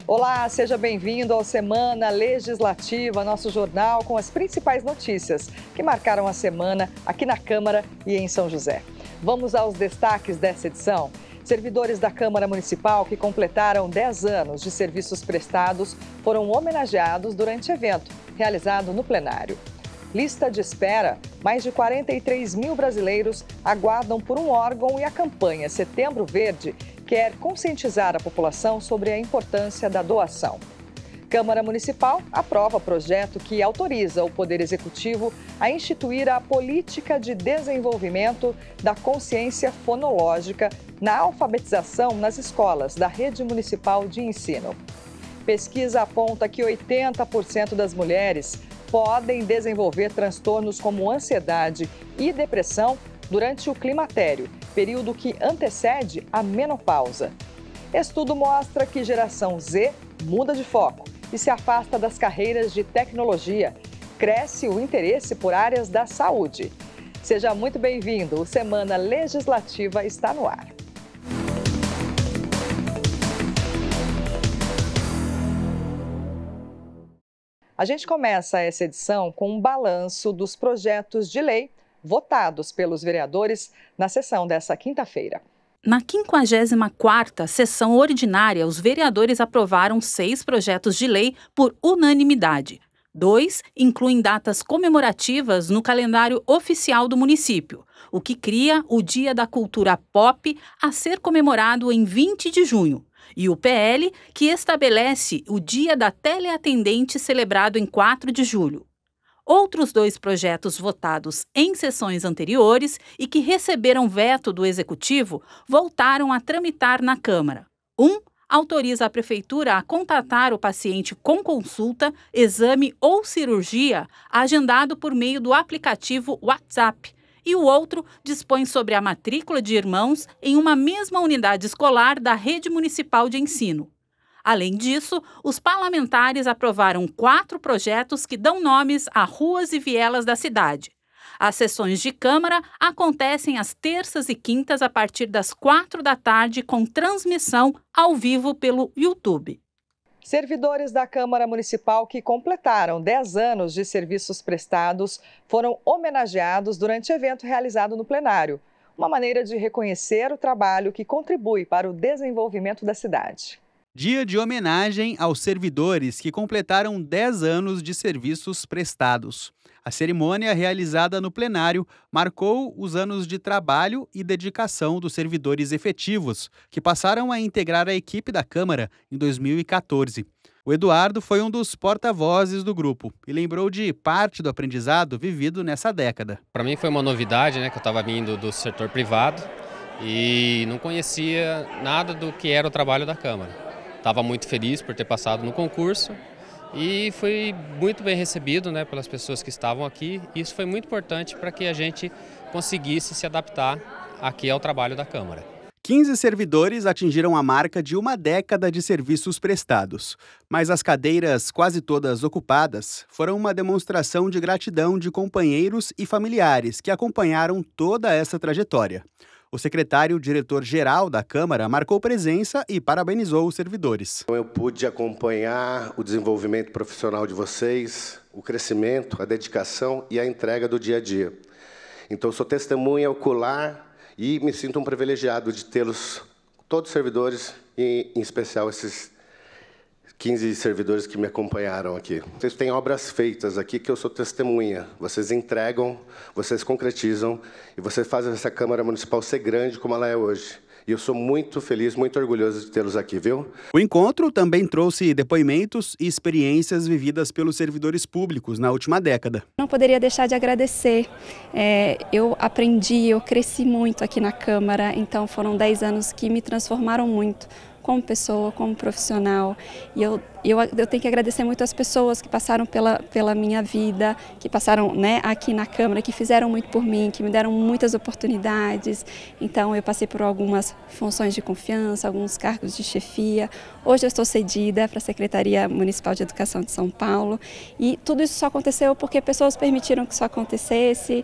Olá, seja bem-vindo ao Semana Legislativa, nosso jornal com as principais notícias que marcaram a semana aqui na Câmara e em São José. Vamos aos destaques dessa edição. Servidores da Câmara Municipal que completaram 10 anos de serviços prestados foram homenageados durante evento realizado no plenário. Lista de espera: mais de 43 mil brasileiros aguardam por um órgão e a campanha Setembro Verde quer conscientizar a população sobre a importância da doação. Câmara Municipal aprova projeto que autoriza o Poder Executivo a instituir a política de desenvolvimento da consciência fonológica na alfabetização nas escolas da Rede Municipal de Ensino. Pesquisa aponta que 80% das mulheres podem desenvolver transtornos como ansiedade e depressão durante o climatério, período que antecede a menopausa. Estudo mostra que geração Z muda de foco e se afasta das carreiras de tecnologia. Cresce o interesse por áreas da saúde. Seja muito bem-vindo. O Semana Legislativa está no ar. A gente começa essa edição com um balanço dos projetos de lei votados pelos vereadores na sessão dessa quinta-feira. Na 54ª sessão ordinária, os vereadores aprovaram 6 projetos de lei por unanimidade. 2 incluem datas comemorativas no calendário oficial do município, o que cria o Dia da Cultura Pop a ser comemorado em 20 de junho. E o PL, que estabelece o Dia da Teleatendente celebrado em 4 de julho. Outros 2 projetos votados em sessões anteriores e que receberam veto do Executivo voltaram a tramitar na Câmara. Um autoriza a Prefeitura a contatar o paciente com consulta, exame ou cirurgia agendado por meio do aplicativo WhatsApp. E o outro dispõe sobre a matrícula de irmãos em uma mesma unidade escolar da Rede Municipal de Ensino. Além disso, os parlamentares aprovaram 4 projetos que dão nomes a ruas e vielas da cidade. As sessões de Câmara acontecem às terças e quintas a partir das 4 da tarde com transmissão ao vivo pelo YouTube. Servidores da Câmara Municipal que completaram 10 anos de serviços prestados foram homenageados durante evento realizado no plenário. Uma maneira de reconhecer o trabalho que contribui para o desenvolvimento da cidade. Dia de homenagem aos servidores que completaram 10 anos de serviços prestados. A cerimônia, realizada no plenário, marcou os anos de trabalho e dedicação dos servidores efetivos, que passaram a integrar a equipe da Câmara em 2014. O Eduardo foi um dos porta-vozes do grupo e lembrou de parte do aprendizado vivido nessa década. Para mim foi uma novidade, que eu estava vindo do setor privado e não conhecia nada do que era o trabalho da Câmara. Estava muito feliz por ter passado no concurso e fui muito bem recebido pelas pessoas que estavam aqui. Isso foi muito importante para que a gente conseguisse se adaptar aqui ao trabalho da Câmara. 15 servidores atingiram a marca de uma década de serviços prestados, mas as cadeiras, quase todas ocupadas, foram uma demonstração de gratidão de companheiros e familiares que acompanharam toda essa trajetória. O secretário-diretor-geral da Câmara marcou presença e parabenizou os servidores. Eu pude acompanhar o desenvolvimento profissional de vocês, o crescimento, a dedicação e a entrega do dia a dia. Então, sou testemunha ocular e me sinto um privilegiado de tê-los, todos os servidores, e em especial esses 15 servidores que me acompanharam aqui. Vocês têm obras feitas aqui que eu sou testemunha. Vocês entregam, vocês concretizam e vocês fazem essa Câmara Municipal ser grande como ela é hoje. E eu sou muito feliz, muito orgulhoso de tê-los aqui, viu? O encontro também trouxe depoimentos e experiências vividas pelos servidores públicos na última década. Não poderia deixar de agradecer. Eu aprendi, eu cresci muito aqui na Câmara, então foram 10 anos que me transformaram muito como pessoa, como profissional. E eu tenho que agradecer muito as pessoas que passaram pela minha vida, que passaram aqui na Câmara, que fizeram muito por mim, que me deram muitas oportunidades. Então eu passei por algumas funções de confiança, alguns cargos de chefia. Hoje eu estou cedida para a Secretaria Municipal de Educação de São Paulo. E tudo isso só aconteceu porque pessoas permitiram que isso acontecesse,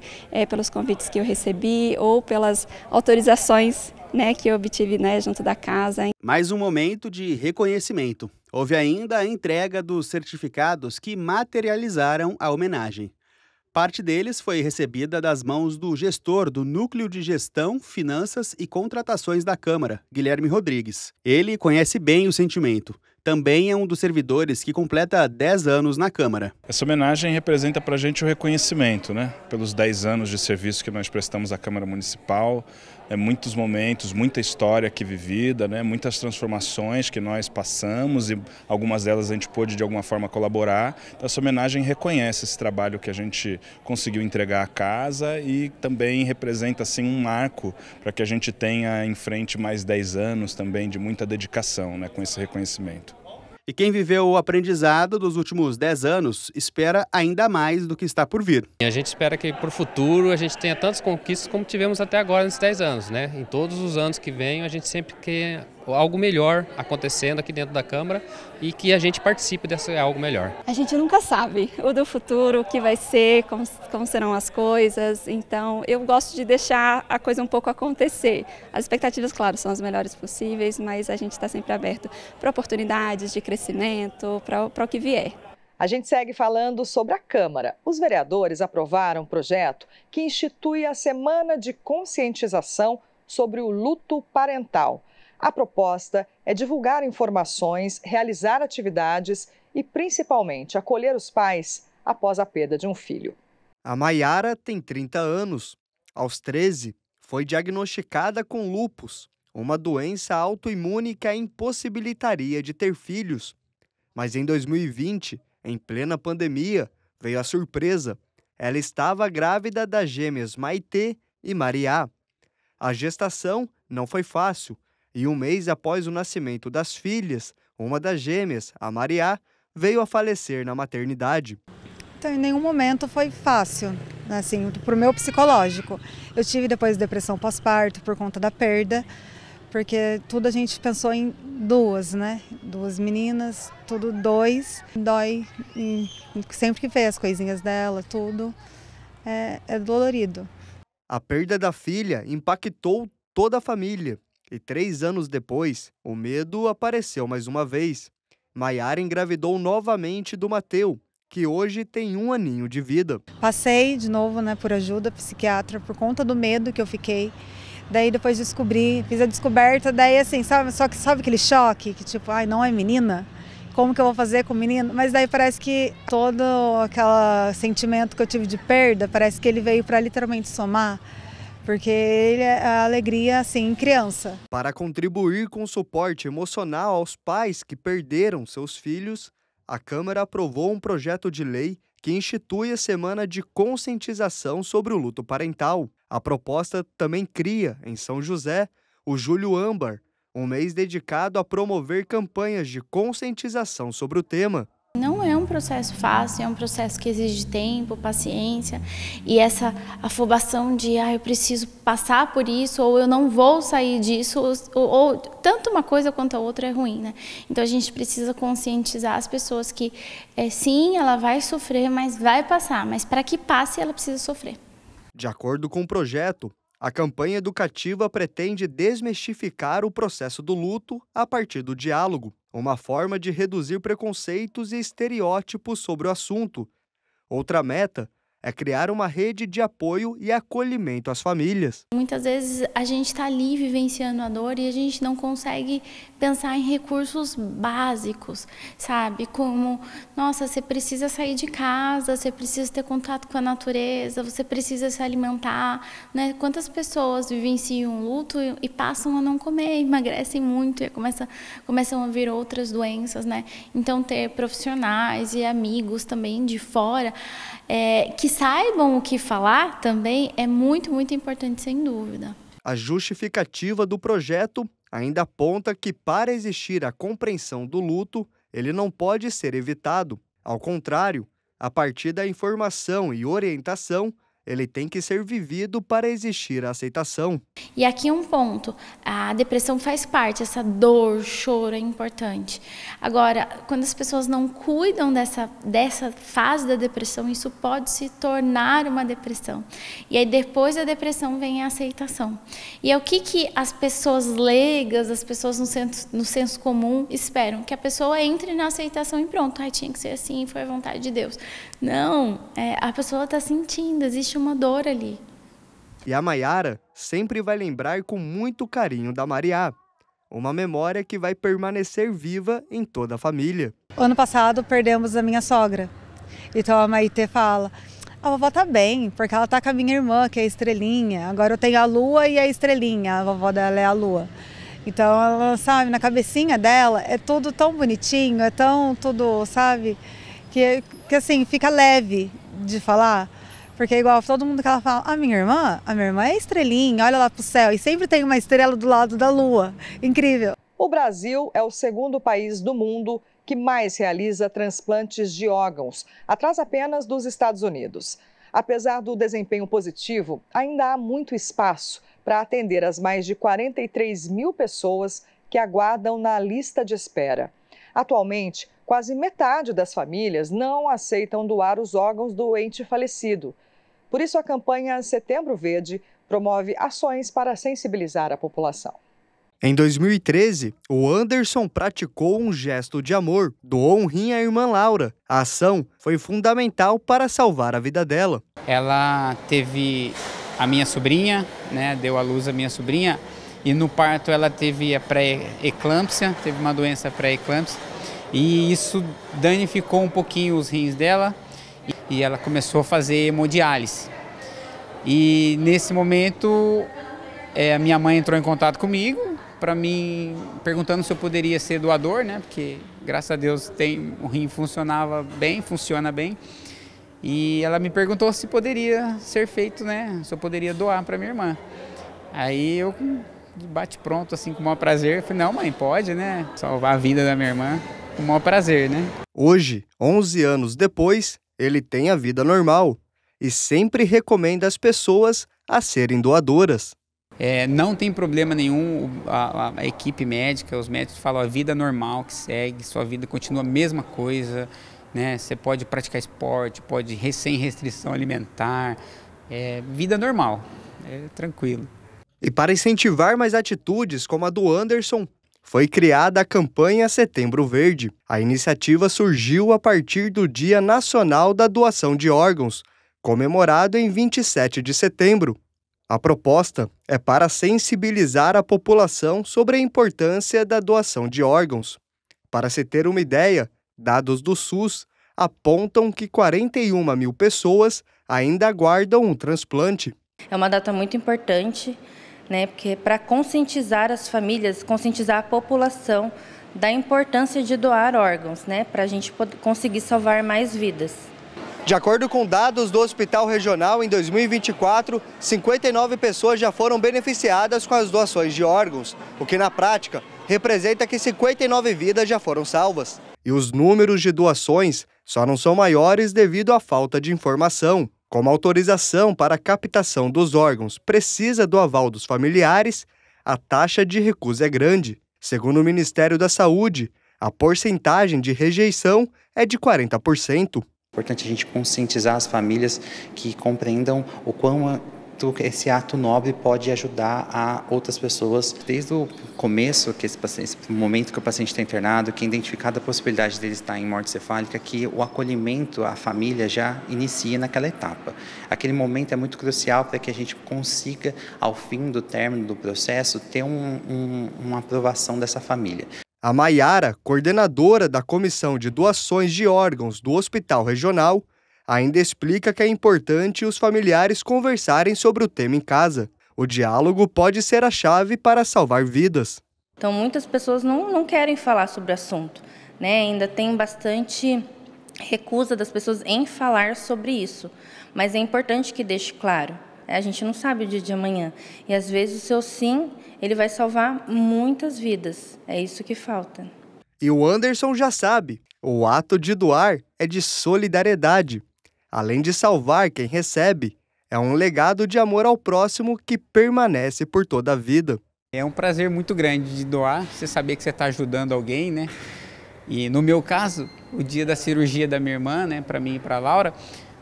pelos convites que eu recebi ou pelas autorizações né, que eu obtive, né, junto da casa. Mais um momento de reconhecimento. Houve ainda a entrega dos certificados que materializaram a homenagem. Parte deles foi recebida das mãos do gestor do Núcleo de Gestão, Finanças e Contratações da Câmara, Guilherme Rodrigues. Ele conhece bem o sentimento. Também é um dos servidores que completa 10 anos na Câmara. Essa homenagem representa para a gente o reconhecimento, né? Pelos 10 anos de serviço que nós prestamos à Câmara Municipal. Muitos momentos, muita história aqui vivida, né? Muitas transformações que nós passamos e algumas delas a gente pôde de alguma forma colaborar. Então, essa homenagem reconhece esse trabalho que a gente conseguiu entregar à casa e também representa assim, um marco para que a gente tenha em frente mais 10 anos também de muita dedicação, né? Com esse reconhecimento. E quem viveu o aprendizado dos últimos 10 anos espera ainda mais do que está por vir. A gente espera que para o futuro a gente tenha tantas conquistas como tivemos até agora nesses 10 anos, né? Em todos os anos que vêm a gente sempre quer algo melhor acontecendo aqui dentro da Câmara e que a gente participe desse algo melhor. A gente nunca sabe o do futuro, o que vai ser, como serão as coisas, então eu gosto de deixar a coisa um pouco acontecer. As expectativas, claro, são as melhores possíveis, mas a gente está sempre aberto para oportunidades de crescimento, para o que vier. A gente segue falando sobre a Câmara. Os vereadores aprovaram um projeto que institui a Semana de Conscientização sobre o Luto Parental. A proposta é divulgar informações, realizar atividades e, principalmente, acolher os pais após a perda de um filho. A Maiara tem 30 anos. Aos 13, foi diagnosticada com lúpus, uma doença autoimune que a impossibilitaria de ter filhos. Mas em 2020, em plena pandemia, veio a surpresa. Ela estava grávida das gêmeas Maitê e Mariá. A gestação não foi fácil. E um mês após o nascimento das filhas, uma das gêmeas, a Mariá, veio a falecer na maternidade. Então, em nenhum momento foi fácil, assim, para o meu psicológico. Eu tive depois depressão pós-parto por conta da perda, porque tudo a gente pensou em duas, né? 2 meninas, tudo 2. Dói sempre que vê as coisinhas dela, tudo. É dolorido. A perda da filha impactou toda a família. E 3 anos depois, o medo apareceu mais uma vez. Maiara engravidou novamente do Mateu, que hoje tem 1 aninho de vida. Passei de novo, né, por ajuda psiquiatra, por conta do medo que eu fiquei. Daí depois descobri, fiz a descoberta, daí assim, sabe aquele choque? Que tipo, ai, não é menina? Como que eu vou fazer com o menino? Mas daí parece que todo aquele sentimento que eu tive de perda, parece que ele veio para literalmente somar. Porque ele é a alegria, assim, em criança. Para contribuir com o suporte emocional aos pais que perderam seus filhos, a Câmara aprovou um projeto de lei que institui a Semana de Conscientização sobre o Luto Parental. A proposta também cria, em São José, o Julho Âmbar, um mês dedicado a promover campanhas de conscientização sobre o tema. Não é um processo fácil, é um processo que exige tempo, paciência e essa afobação de eu preciso passar por isso ou eu não vou sair disso, ou tanto uma coisa quanto a outra é ruim, né? Então a gente precisa conscientizar as pessoas que sim, ela vai sofrer, mas vai passar, mas para que passe ela precisa sofrer. De acordo com o projeto, a campanha educativa pretende desmistificar o processo do luto a partir do diálogo, uma forma de reduzir preconceitos e estereótipos sobre o assunto. Outra meta é criar uma rede de apoio e acolhimento às famílias. Muitas vezes a gente está ali vivenciando a dor e a gente não consegue pensar em recursos básicos, sabe? Como, nossa, você precisa sair de casa, você precisa ter contato com a natureza, você precisa se alimentar, né? Quantas pessoas vivenciam luto e passam a não comer, emagrecem muito e começam a vir outras doenças, né? Então ter profissionais e amigos também de fora que saibam o que falar também é muito, muito importante, sem dúvida. A justificativa do projeto ainda aponta que, para existir a compreensão do luto, ele não pode ser evitado. Ao contrário, a partir da informação e orientação, ele tem que ser vivido para existir a aceitação. E aqui um ponto, a depressão faz parte, essa dor, choro é importante. Agora, quando as pessoas não cuidam dessa fase da depressão, isso pode se tornar uma depressão. E aí depois da depressão vem a aceitação. E é o que as pessoas leigas, as pessoas no senso comum esperam? Que a pessoa entre na aceitação e pronto, tinha que ser assim, foi a vontade de Deus. Não, a pessoa está sentindo, existe uma dor ali. E a Maiara sempre vai lembrar com muito carinho da Mariá, uma memória que vai permanecer viva em toda a família. Ano passado perdemos a minha sogra, então a Maite fala, a vovó tá bem, porque ela tá com a minha irmã, que é a Estrelinha, agora eu tenho a Lua e a Estrelinha, a vovó dela é a Lua. Então ela, sabe, na cabecinha dela é tudo tão bonitinho, é tão tudo, sabe, que assim, fica leve de falar. Porque igual todo mundo que ela fala, a minha irmã é estrelinha, olha lá pro céu. E sempre tem uma estrela do lado da lua. Incrível. O Brasil é o segundo país do mundo que mais realiza transplantes de órgãos, atrás apenas dos Estados Unidos. Apesar do desempenho positivo, ainda há muito espaço para atender as mais de 43 mil pessoas que aguardam na lista de espera. Atualmente, quase metade das famílias não aceitam doar os órgãos do ente falecido. Por isso, a campanha Setembro Verde promove ações para sensibilizar a população. Em 2013, o Anderson praticou um gesto de amor, doou um rim à irmã Laura. A ação foi fundamental para salvar a vida dela. Ela teve a minha sobrinha, né, deu à luz a minha sobrinha, e no parto ela teve a pré-eclâmpsia, teve uma doença pré-eclâmpsia, e isso danificou um pouquinho os rins dela, e ela começou a fazer hemodiálise. E nesse momento, a minha mãe entrou em contato comigo, para mim, perguntando se eu poderia ser doador, né? Porque, graças a Deus, o rim funciona bem. E ela me perguntou se poderia ser feito, né? Se eu poderia doar para minha irmã. Aí eu, de bate-pronto, assim, com o maior prazer, falei, não, mãe, pode, né? Salvar a vida da minha irmã, com o maior prazer, né? Hoje, 11 anos depois, ele tem a vida normal e sempre recomenda às pessoas a serem doadoras. Não tem problema nenhum, a equipe médica, os médicos falam a vida normal que segue, sua vida continua a mesma coisa, né? Você pode praticar esporte, sem restrição alimentar, vida normal, tranquilo. E para incentivar mais atitudes como a do Anderson, foi criada a campanha Setembro Verde. A iniciativa surgiu a partir do Dia Nacional da Doação de Órgãos, comemorado em 27 de setembro. A proposta é para sensibilizar a população sobre a importância da doação de órgãos. Para se ter uma ideia, dados do SUS apontam que 41 mil pessoas ainda aguardam um transplante. É uma data muito importante, né, porque para conscientizar as famílias, conscientizar a população da importância de doar órgãos, né, para a gente conseguir salvar mais vidas. De acordo com dados do Hospital Regional, em 2024, 59 pessoas já foram beneficiadas com as doações de órgãos, o que na prática representa que 59 vidas já foram salvas. E os números de doações só não são maiores devido à falta de informação. Como a autorização para a captação dos órgãos precisa do aval dos familiares, a taxa de recusa é grande. Segundo o Ministério da Saúde, a porcentagem de rejeição é de 40%. É importante a gente conscientizar as famílias que compreendam o quanto esse ato nobre pode ajudar a outras pessoas. Desde o começo, esse momento que o paciente está internado, que é identificada a possibilidade dele estar em morte cefálica, que o acolhimento à família já inicia naquela etapa. Aquele momento é muito crucial para que a gente consiga, ao fim do término do processo, ter uma aprovação dessa família. A Maiara, coordenadora da Comissão de Doações de Órgãos do Hospital Regional, ainda explica que é importante os familiares conversarem sobre o tema em casa. O diálogo pode ser a chave para salvar vidas. Então, muitas pessoas não querem falar sobre o assunto, né? Ainda tem bastante recusa das pessoas em falar sobre isso. Mas é importante que deixe claro. A gente não sabe o dia de amanhã. E, às vezes, o seu sim, ele vai salvar muitas vidas. É isso que falta. E o Anderson já sabe, o ato de doar é de solidariedade. Além de salvar quem recebe, É um legado de amor ao próximo que permanece por toda a vida. É um prazer muito grande de doar, você saber que você está ajudando alguém, né? E no meu caso, o dia da cirurgia da minha irmã, né, para mim e para a Laura,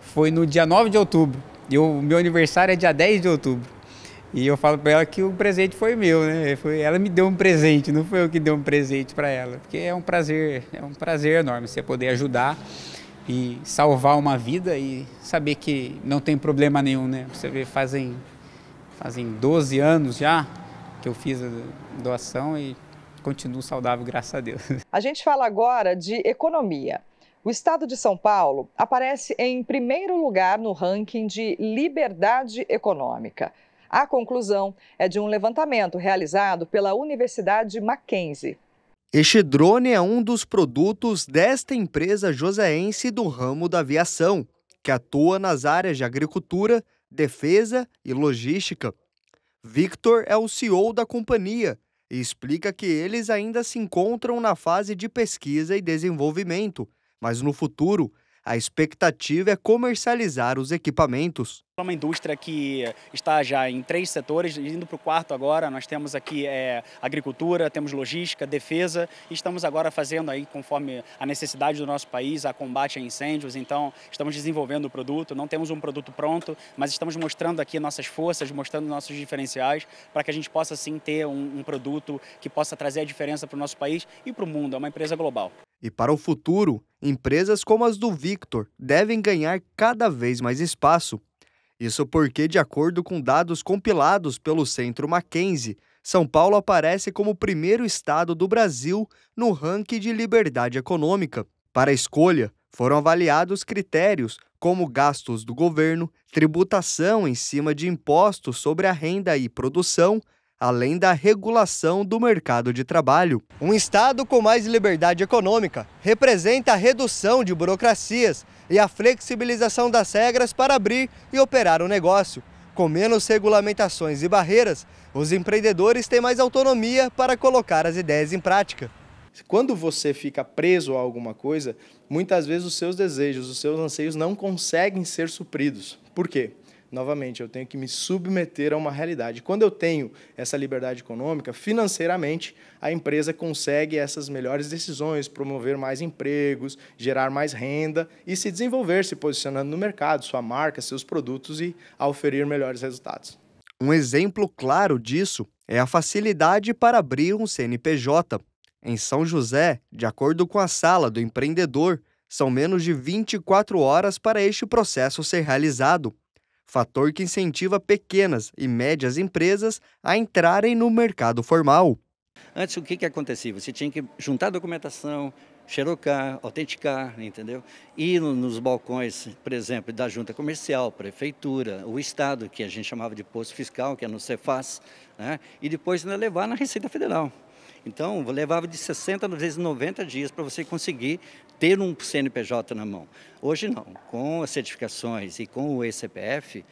foi no dia 9 de outubro. E o meu aniversário é dia 10 de outubro. E eu falo para ela que o presente foi meu, né? Ela me deu um presente, não foi eu que dei um presente para ela. Porque é um prazer enorme você poder ajudar e salvar uma vida e saber que não tem problema nenhum, né? Você vê, fazem 12 anos já que eu fiz a doação e continuo saudável, graças a Deus. A gente fala agora de economia. O estado de São Paulo aparece em primeiro lugar no ranking de liberdade econômica. A conclusão é de um levantamento realizado pela Universidade Mackenzie. Este drone é um dos produtos desta empresa joseense do ramo da aviação, que atua nas áreas de agricultura, defesa e logística. Victor é o CEO da companhia e explica que eles ainda se encontram na fase de pesquisa e desenvolvimento, mas no futuro a expectativa é comercializar os equipamentos. É uma indústria que está já em 3 setores, indo para o 4º agora. Nós temos aqui agricultura, temos logística, defesa, e estamos agora fazendo aí, conforme a necessidade do nosso país, a combate a incêndios. Então, estamos desenvolvendo o produto, não temos um produto pronto, mas estamos mostrando aqui nossas forças, mostrando nossos diferenciais, para que a gente possa sim ter um produto que possa trazer a diferença para o nosso país e para o mundo. É uma empresa global. E para o futuro, empresas como as do Victor devem ganhar cada vez mais espaço. Isso porque, de acordo com dados compilados pelo Centro Mackenzie, São Paulo aparece como o primeiro estado do Brasil no ranking de liberdade econômica. Para a escolha, foram avaliados critérios como gastos do governo, tributação em cima de impostos sobre a renda e produção, além da regulação do mercado de trabalho. Um estado com mais liberdade econômica representa a redução de burocracias e a flexibilização das regras para abrir e operar o negócio. Com menos regulamentações e barreiras, os empreendedores têm mais autonomia para colocar as ideias em prática. Quando você fica preso a alguma coisa, muitas vezes os seus desejos, os seus anseios não conseguem ser supridos. Por quê? Novamente, eu tenho que me submeter a uma realidade. Quando eu tenho essa liberdade econômica, financeiramente, a empresa consegue essas melhores decisões, promover mais empregos, gerar mais renda e se desenvolver, se posicionando no mercado, sua marca, seus produtos e a oferir melhores resultados. Um exemplo claro disso é a facilidade para abrir um CNPJ. Em São José, de acordo com a Sala do Empreendedor, são menos de 24 horas para este processo ser realizado. Fator que incentiva pequenas e médias empresas a entrarem no mercado formal. Antes, o que acontecia? Você tinha que juntar documentação, xerocar, autenticar, entendeu? Ir nos balcões, por exemplo, da junta comercial, prefeitura, o Estado, que a gente chamava de posto fiscal, que é no Cefaz, né? E depois levar na Receita Federal. Então, levava de 60, às vezes 90 dias para você conseguir ter um CNPJ na mão. Hoje não, com as certificações e com o eCPF,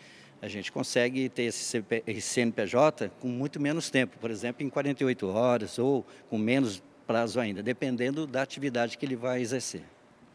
a gente consegue ter esse CNPJ com muito menos tempo, por exemplo, em 48 horas ou com menos prazo ainda, dependendo da atividade que ele vai exercer.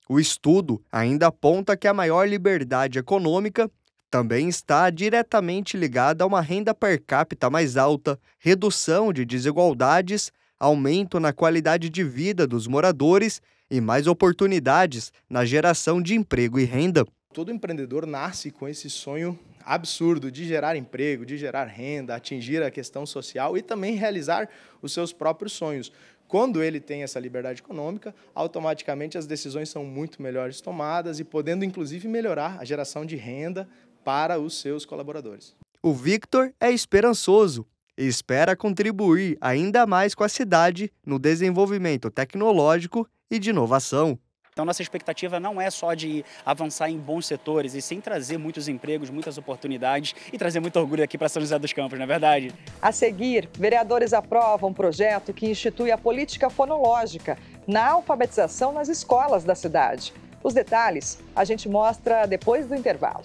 O estudo ainda aponta que a maior liberdade econômica também está diretamente ligada a uma renda per capita mais alta, redução de desigualdades, aumento na qualidade de vida dos moradores e mais oportunidades na geração de emprego e renda. Todo empreendedor nasce com esse sonho absurdo de gerar emprego, de gerar renda, atingir a questão social e também realizar os seus próprios sonhos. Quando ele tem essa liberdade econômica, automaticamente as decisões são muito melhores tomadas e podendo inclusive melhorar a geração de renda para os seus colaboradores. O Victor é esperançoso e espera contribuir ainda mais com a cidade no desenvolvimento tecnológico e de inovação. Então, nossa expectativa não é só de avançar em bons setores, e sim trazer muitos empregos, muitas oportunidades e trazer muito orgulho aqui para São José dos Campos, não é verdade? A seguir, vereadores aprovam um projeto que institui a política fonológica na alfabetização nas escolas da cidade. Os detalhes a gente mostra depois do intervalo.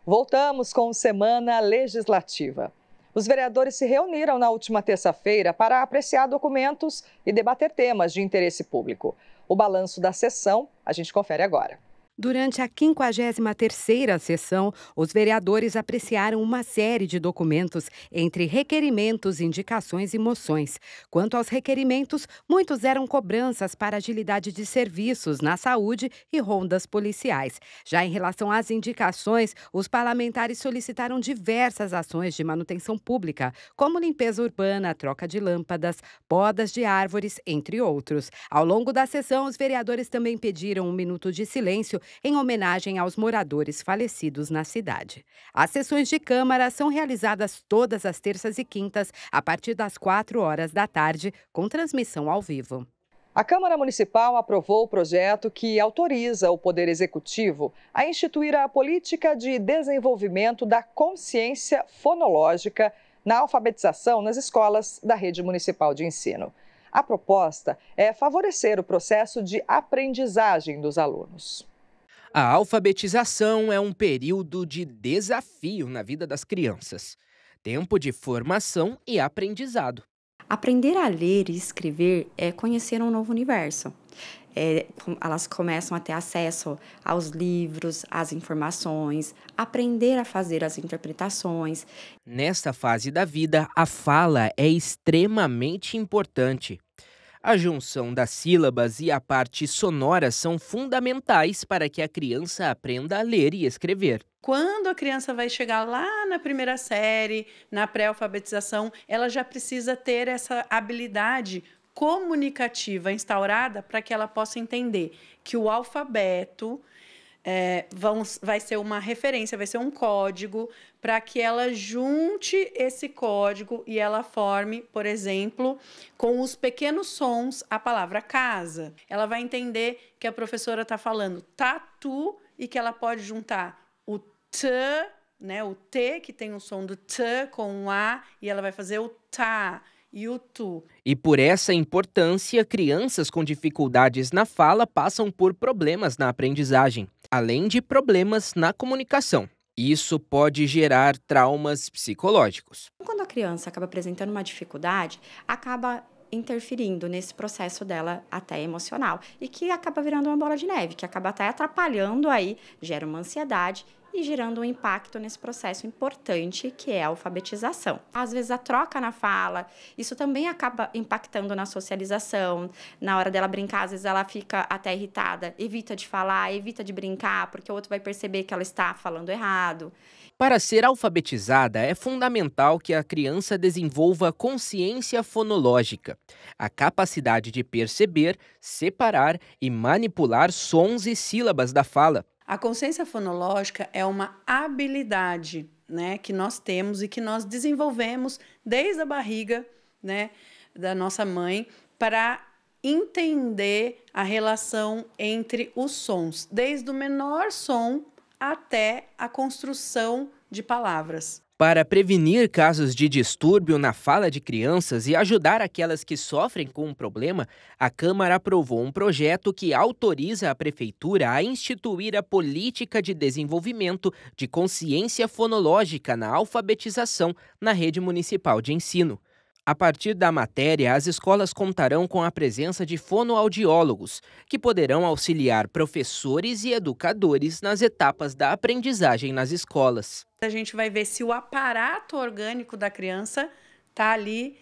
Voltamos com Semana Legislativa. Os vereadores se reuniram na última terça-feira para apreciar documentos e debater temas de interesse público. O balanço da sessão a gente confere agora. Durante a 53ª sessão, os vereadores apreciaram uma série de documentos entre requerimentos, indicações e moções. Quanto aos requerimentos, muitos eram cobranças para agilidade de serviços na saúde e rondas policiais. Já em relação às indicações, os parlamentares solicitaram diversas ações de manutenção pública, como limpeza urbana, troca de lâmpadas, podas de árvores, entre outros. Ao longo da sessão, os vereadores também pediram 1 minuto de silêncio em homenagem aos moradores falecidos na cidade. As sessões de Câmara são realizadas todas as terças e quintas, a partir das 16h, com transmissão ao vivo. A Câmara Municipal aprovou o projeto que autoriza o Poder Executivo a instituir a política de desenvolvimento da consciência fonológica na alfabetização nas escolas da rede municipal de ensino. A proposta é favorecer o processo de aprendizagem dos alunos. A alfabetização é um período de desafio na vida das crianças. Tempo de formação e aprendizado. Aprender a ler e escrever é conhecer um novo universo. Elas começam a ter acesso aos livros, às informações, aprender a fazer as interpretações. Nesta fase da vida, a fala é extremamente importante. A junção das sílabas e a parte sonora são fundamentais para que a criança aprenda a ler e escrever. Quando a criança vai chegar lá na primeira série, na pré-alfabetização, ela já precisa ter essa habilidade comunicativa instaurada para que ela possa entender que o alfabeto vai ser uma referência, vai ser um código para que ela junte esse código e ela forme, por exemplo, com os pequenos sons, a palavra casa. Ela vai entender que a professora está falando tatu e que ela pode juntar o t, né, o t que tem o som do t com o a e ela vai fazer o tá e o tu. E por essa importância, crianças com dificuldades na fala passam por problemas na aprendizagem, além de problemas na comunicação. Isso pode gerar traumas psicológicos. Quando a criança acaba apresentando uma dificuldade, acaba interferindo nesse processo dela até emocional e que acaba virando uma bola de neve, que acaba até atrapalhando aí, gera uma ansiedade e gerando um impacto nesse processo importante que é a alfabetização. Às vezes a troca na fala, isso também acaba impactando na socialização. Na hora dela brincar, às vezes ela fica até irritada, evita de falar, evita de brincar, porque o outro vai perceber que ela está falando errado. Para ser alfabetizada, é fundamental que a criança desenvolva consciência fonológica, a capacidade de perceber, separar e manipular sons e sílabas da fala. A consciência fonológica é uma habilidade, né, que nós temos e que nós desenvolvemos desde a barriga, né, da nossa mãe para entender a relação entre os sons, desde o menor som até a construção de palavras. Para prevenir casos de distúrbio na fala de crianças e ajudar aquelas que sofrem com um problema, a Câmara aprovou um projeto que autoriza a Prefeitura a instituir a política de desenvolvimento de consciência fonológica na alfabetização na rede municipal de ensino. A partir da matéria, as escolas contarão com a presença de fonoaudiólogos, que poderão auxiliar professores e educadores nas etapas da aprendizagem nas escolas. A gente vai ver se o aparato orgânico da criança está ali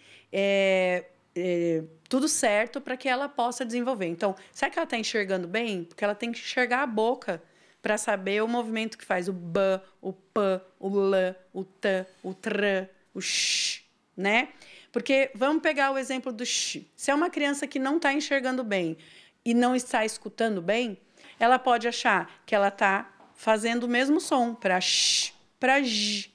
tudo certo para que ela possa desenvolver. Então, será que ela está enxergando bem? Porque ela tem que enxergar a boca para saber o movimento que faz o b, o p, o l, o t, o tr, o sh, né? Porque vamos pegar o exemplo do sh. Se é uma criança que não está enxergando bem e não está escutando bem, ela pode achar que ela está fazendo o mesmo som para sh, para j,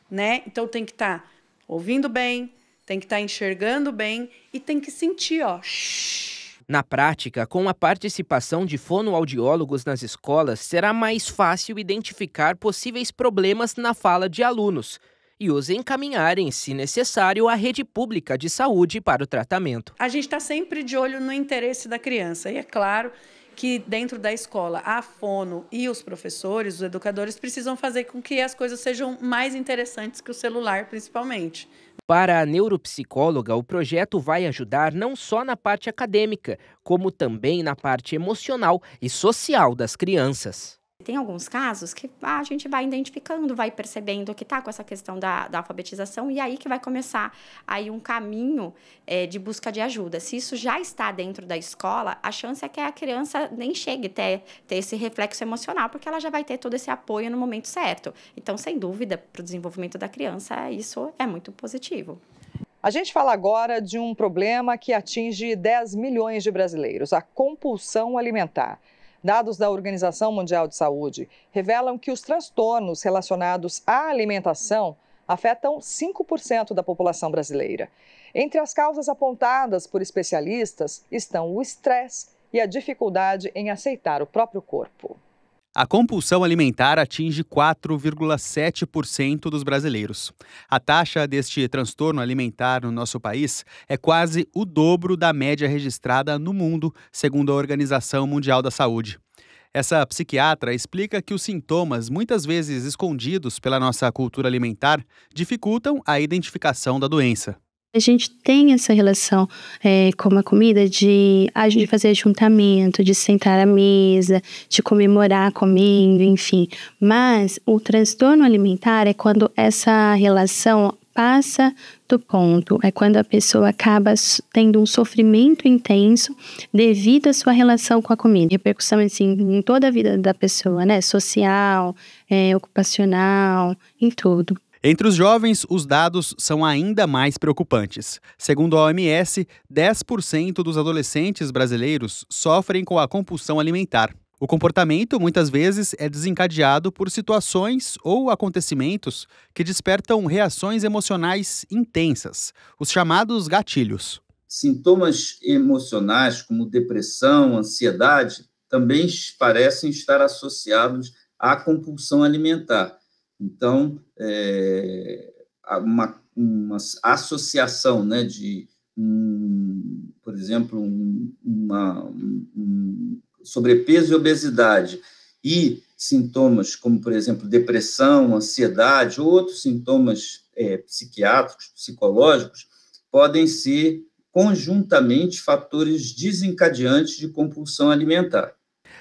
né? Então tem que estar ouvindo bem, tem que estar enxergando bem e tem que sentir, ó, sh. Na prática, com a participação de fonoaudiólogos nas escolas, será mais fácil identificar possíveis problemas na fala de alunos e os encaminharem, se necessário, à rede pública de saúde para o tratamento. A gente está sempre de olho no interesse da criança e é claro que dentro da escola a fono e os professores, os educadores, precisam fazer com que as coisas sejam mais interessantes que o celular, principalmente. Para a neuropsicóloga, o projeto vai ajudar não só na parte acadêmica, como também na parte emocional e social das crianças. Tem alguns casos que a gente vai identificando, vai percebendo que está com essa questão da alfabetização e aí que vai começar aí um caminho de busca de ajuda. Se isso já está dentro da escola, a chance é que a criança nem chegue a ter esse reflexo emocional, porque ela já vai ter todo esse apoio no momento certo. Então, sem dúvida, para o desenvolvimento da criança, isso é muito positivo. A gente fala agora de um problema que atinge 10 milhões de brasileiros, a compulsão alimentar. Dados da Organização Mundial de Saúde revelam que os transtornos relacionados à alimentação afetam 5% da população brasileira. Entre as causas apontadas por especialistas estão o estresse e a dificuldade em aceitar o próprio corpo. A compulsão alimentar atinge 4,7% dos brasileiros. A taxa deste transtorno alimentar no nosso país é quase o dobro da média registrada no mundo, segundo a Organização Mundial da Saúde. Essa psiquiatra explica que os sintomas, muitas vezes escondidos pela nossa cultura alimentar, dificultam a identificação da doença. A gente tem essa relação com a comida de fazer ajuntamento, de sentar à mesa, de comemorar comendo, enfim. Mas o transtorno alimentar é quando essa relação passa do ponto, é quando a pessoa acaba tendo um sofrimento intenso devido à sua relação com a comida. Repercussão assim, em toda a vida da pessoa, né? Social, ocupacional, em tudo. Entre os jovens, os dados são ainda mais preocupantes. Segundo a OMS, 10% dos adolescentes brasileiros sofrem com a compulsão alimentar. O comportamento, muitas vezes, é desencadeado por situações ou acontecimentos que despertam reações emocionais intensas, os chamados gatilhos. Sintomas emocionais como depressão, ansiedade, também parecem estar associados à compulsão alimentar. Então, uma associação, né, de, por exemplo, sobrepeso e obesidade e sintomas como, por exemplo, depressão, ansiedade ou outros sintomas psiquiátricos, psicológicos, podem ser conjuntamente fatores desencadeantes de compulsão alimentar.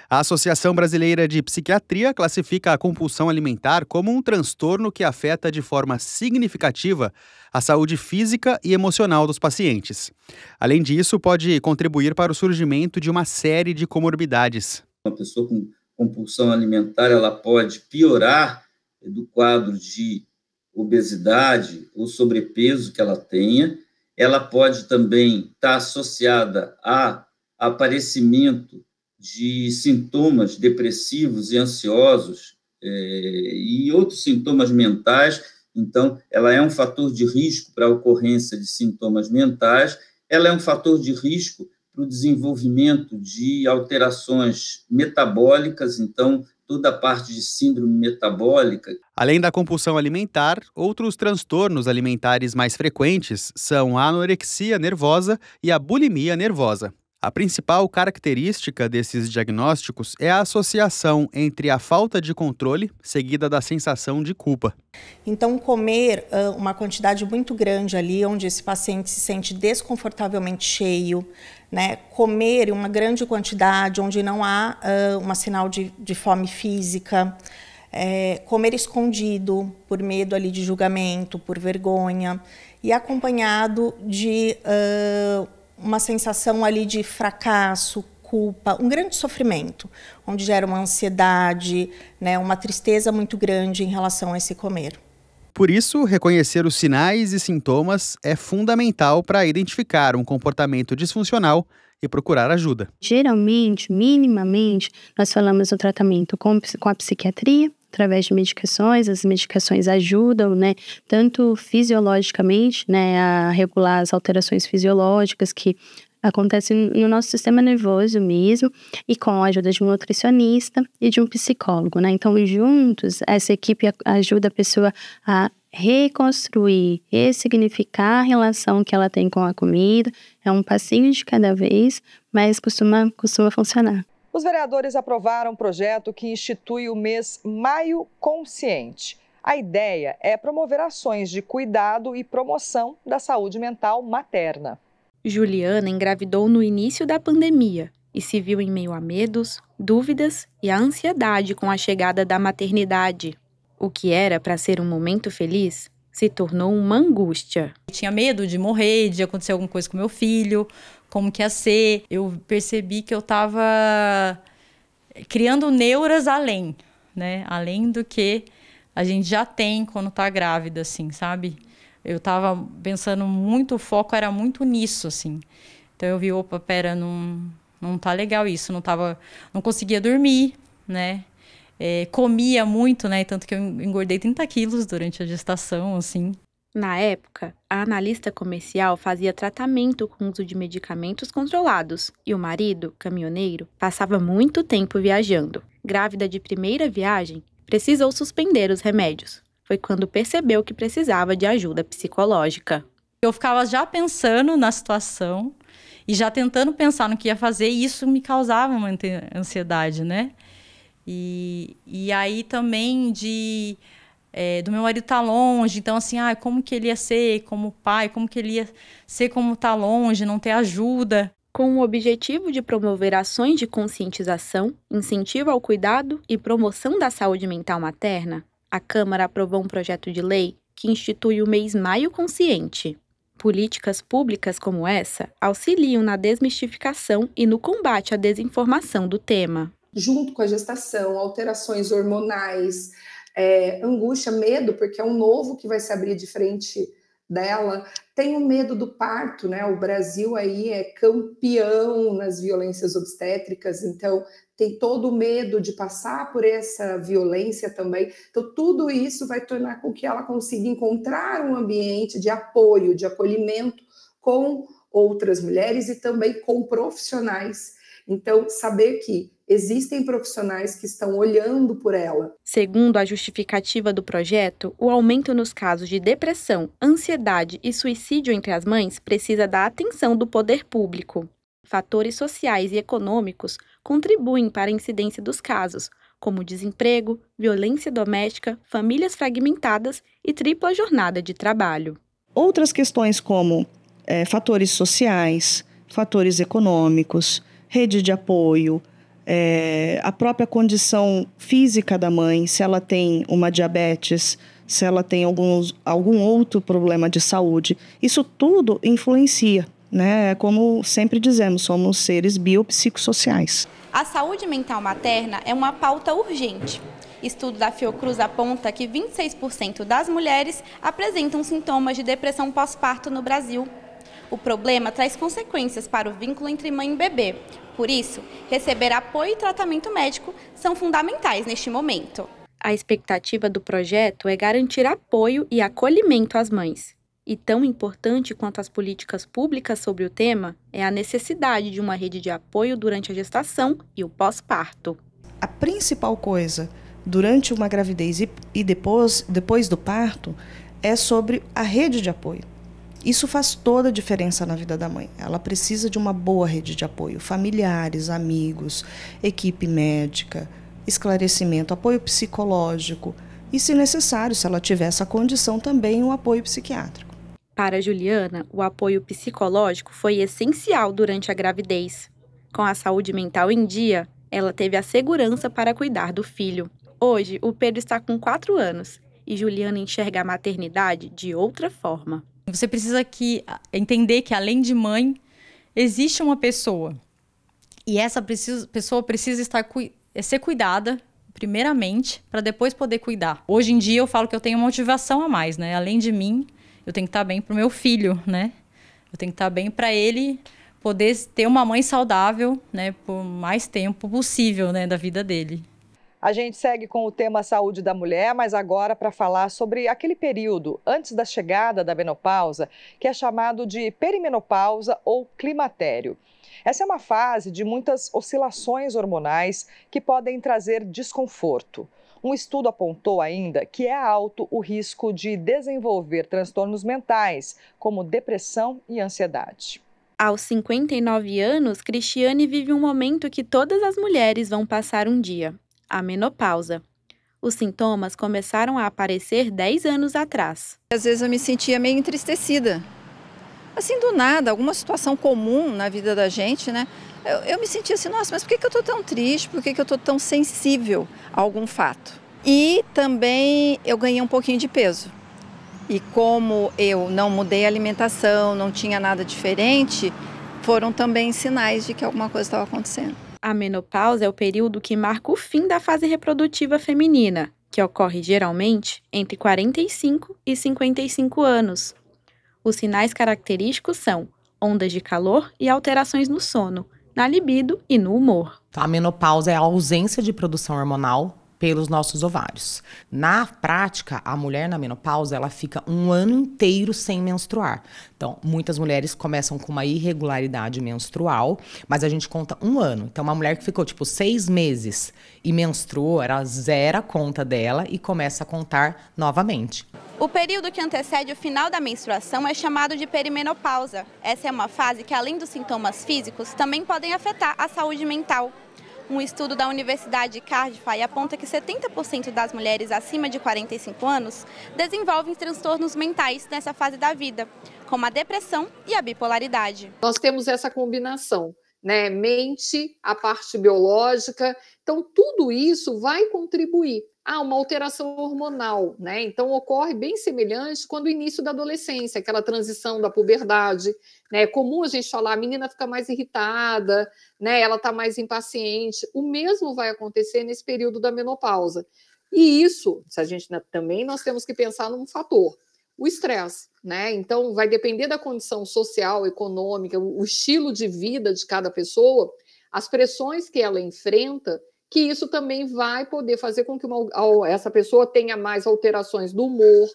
A Associação Brasileira de Psiquiatria classifica a compulsão alimentar como um transtorno que afeta de forma significativa a saúde física e emocional dos pacientes. Além disso, pode contribuir para o surgimento de uma série de comorbidades. Uma pessoa com compulsão alimentar, ela pode piorar do quadro de obesidade ou sobrepeso que ela tenha. Ela pode também estar associada a aparecimento de sintomas depressivos e ansiosos e outros sintomas mentais. Então, ela é um fator de risco para a ocorrência de sintomas mentais, ela é um fator de risco para o desenvolvimento de alterações metabólicas, então, toda a parte de síndrome metabólica. Além da compulsão alimentar, outros transtornos alimentares mais frequentes são a anorexia nervosa e a bulimia nervosa. A principal característica desses diagnósticos é a associação entre a falta de controle, seguida da sensação de culpa. Então, comer uma quantidade muito grande ali, onde esse paciente se sente desconfortavelmente cheio, né? Comer uma grande quantidade, onde não há um sinal de fome física, comer escondido, por medo ali de julgamento, por vergonha, e acompanhado de uma sensação ali de fracasso, culpa, um grande sofrimento, onde gera uma ansiedade, né, uma tristeza muito grande em relação a esse comer. Por isso, reconhecer os sinais e sintomas é fundamental para identificar um comportamento disfuncional e procurar ajuda. Geralmente, minimamente, nós falamos do tratamento com a psiquiatria, através de medicações. As medicações ajudam, né, tanto fisiologicamente, né, a regular as alterações fisiológicas que acontecem no nosso sistema nervoso mesmo, e com a ajuda de um nutricionista e de um psicólogo, né? Então, juntos, essa equipe ajuda a pessoa a reconstruir, ressignificar a relação que ela tem com a comida. É um passinho de cada vez, mas costuma funcionar. Os vereadores aprovaram um projeto que institui o mês Maio Consciente. A ideia é promover ações de cuidado e promoção da saúde mental materna. Juliana engravidou no início da pandemia e se viu em meio a medos, dúvidas e a ansiedade com a chegada da maternidade. O que era para ser um momento feliz se tornou uma angústia. Eu tinha medo de morrer, de acontecer alguma coisa com meu filho, como que ia ser. Eu percebi que eu estava criando neuras além, né? Além do que a gente já tem quando está grávida, assim, sabe? Eu estava pensando muito, o foco era muito nisso, assim. Então eu vi, opa, pera, não tá legal isso, não conseguia dormir, né? Comia muito, né? Tanto que eu engordei 30 quilos durante a gestação, assim. Na época, a analista comercial fazia tratamento com uso de medicamentos controlados e o marido, caminhoneiro, passava muito tempo viajando. Grávida de primeira viagem, precisou suspender os remédios. Foi quando percebeu que precisava de ajuda psicológica. Eu ficava já pensando na situação e já tentando pensar no que ia fazer, e isso me causava uma ansiedade, né? E aí também do meu marido estar longe, então assim, como que ele ia ser como pai, como que ele ia ser como estar longe, não ter ajuda. Com o objetivo de promover ações de conscientização, incentivo ao cuidado e promoção da saúde mental materna, a Câmara aprovou um projeto de lei que institui o mês Maio Consciente. Políticas públicas como essa auxiliam na desmistificação e no combate à desinformação do tema. Junto com a gestação, alterações hormonais, angústia, medo, porque é um novo que vai se abrir de frente dela. Tem o medo do parto, né? O Brasil aí é campeão nas violências obstétricas, então tem todo o medo de passar por essa violência também. Então tudo isso vai tornar com que ela consiga encontrar um ambiente de apoio, de acolhimento com outras mulheres e também com profissionais. Então, saber que existem profissionais que estão olhando por ela. Segundo a justificativa do projeto, o aumento nos casos de depressão, ansiedade e suicídio entre as mães precisa da atenção do poder público. Fatores sociais e econômicos contribuem para a incidência dos casos, como desemprego, violência doméstica, famílias fragmentadas e tripla jornada de trabalho. Outras questões como fatores sociais, fatores econômicos, rede de apoio, a própria condição física da mãe, se ela tem uma diabetes, se ela tem algum outro problema de saúde, isso tudo influencia, né? Como sempre dizemos, somos seres biopsicossociais. A saúde mental materna é uma pauta urgente. Estudo da Fiocruz aponta que 26% das mulheres apresentam sintomas de depressão pós-parto no Brasil. O problema traz consequências para o vínculo entre mãe e bebê. Por isso, receber apoio e tratamento médico são fundamentais neste momento. A expectativa do projeto é garantir apoio e acolhimento às mães. E tão importante quanto as políticas públicas sobre o tema é a necessidade de uma rede de apoio durante a gestação e o pós-parto. A principal coisa durante uma gravidez e depois do parto é sobre a rede de apoio. Isso faz toda a diferença na vida da mãe. Ela precisa de uma boa rede de apoio, familiares, amigos, equipe médica, esclarecimento, apoio psicológico e, se necessário, se ela tiver essa condição, também o apoio psiquiátrico. Para Juliana, o apoio psicológico foi essencial durante a gravidez. Com a saúde mental em dia, ela teve a segurança para cuidar do filho. Hoje, o Pedro está com 4 anos e Juliana enxerga a maternidade de outra forma. Você precisa entender que, além de mãe, existe uma pessoa. E essa pessoa precisa ser cuidada, primeiramente, para depois poder cuidar. Hoje em dia, eu falo que eu tenho motivação a mais, né? Além de mim, eu tenho que estar bem para o meu filho, né? Eu tenho que estar bem para ele poder ter uma mãe saudável, né? Por mais tempo possível, né? Da vida dele. A gente segue com o tema saúde da mulher, mas agora para falar sobre aquele período antes da chegada da menopausa, que é chamado de perimenopausa ou climatério. Essa é uma fase de muitas oscilações hormonais que podem trazer desconforto. Um estudo apontou ainda que é alto o risco de desenvolver transtornos mentais, como depressão e ansiedade. Aos 59 anos, Cristiane vive um momento que todas as mulheres vão passar um dia: a menopausa. Os sintomas começaram a aparecer 10 anos atrás. Às vezes eu me sentia meio entristecida. Assim, do nada, alguma situação comum na vida da gente, né? Eu me sentia assim, nossa, mas por que eu estou tão triste? Por que eu estou tão sensível a algum fato? E também eu ganhei um pouquinho de peso. E como eu não mudei a alimentação, não tinha nada diferente, foram também sinais de que alguma coisa estava acontecendo. A menopausa é o período que marca o fim da fase reprodutiva feminina, que ocorre geralmente entre 45 e 55 anos. Os sinais característicos são ondas de calor e alterações no sono, na libido e no humor. A menopausa é a ausência de produção hormonal pelos nossos ovários. Na prática, a mulher na menopausa, ela fica um ano inteiro sem menstruar. Então, muitas mulheres começam com uma irregularidade menstrual, mas a gente conta um ano. Então, uma mulher que ficou, 6 meses e menstruou, ela zera a conta dela e começa a contar novamente. O período que antecede o final da menstruação é chamado de perimenopausa. Essa é uma fase que, além dos sintomas físicos, também podem afetar a saúde mental. Um estudo da Universidade de Cardiff aponta que 70% das mulheres acima de 45 anos desenvolvem transtornos mentais nessa fase da vida, como a depressão e a bipolaridade. Nós temos essa combinação, né? Mente, a parte biológica, então tudo isso vai contribuir a uma alteração hormonal, né? Então ocorre bem semelhante quando o início da adolescência, aquela transição da puberdade, né? É comum a gente falar, a menina fica mais irritada, né? Ela está mais impaciente. O mesmo vai acontecer nesse período da menopausa. E isso, se a gente também nós temos que pensar num fator, o estresse, né? Então vai depender da condição social, econômica, o estilo de vida de cada pessoa, as pressões que ela enfrenta, que isso também vai poder fazer com que essa pessoa tenha mais alterações do humor,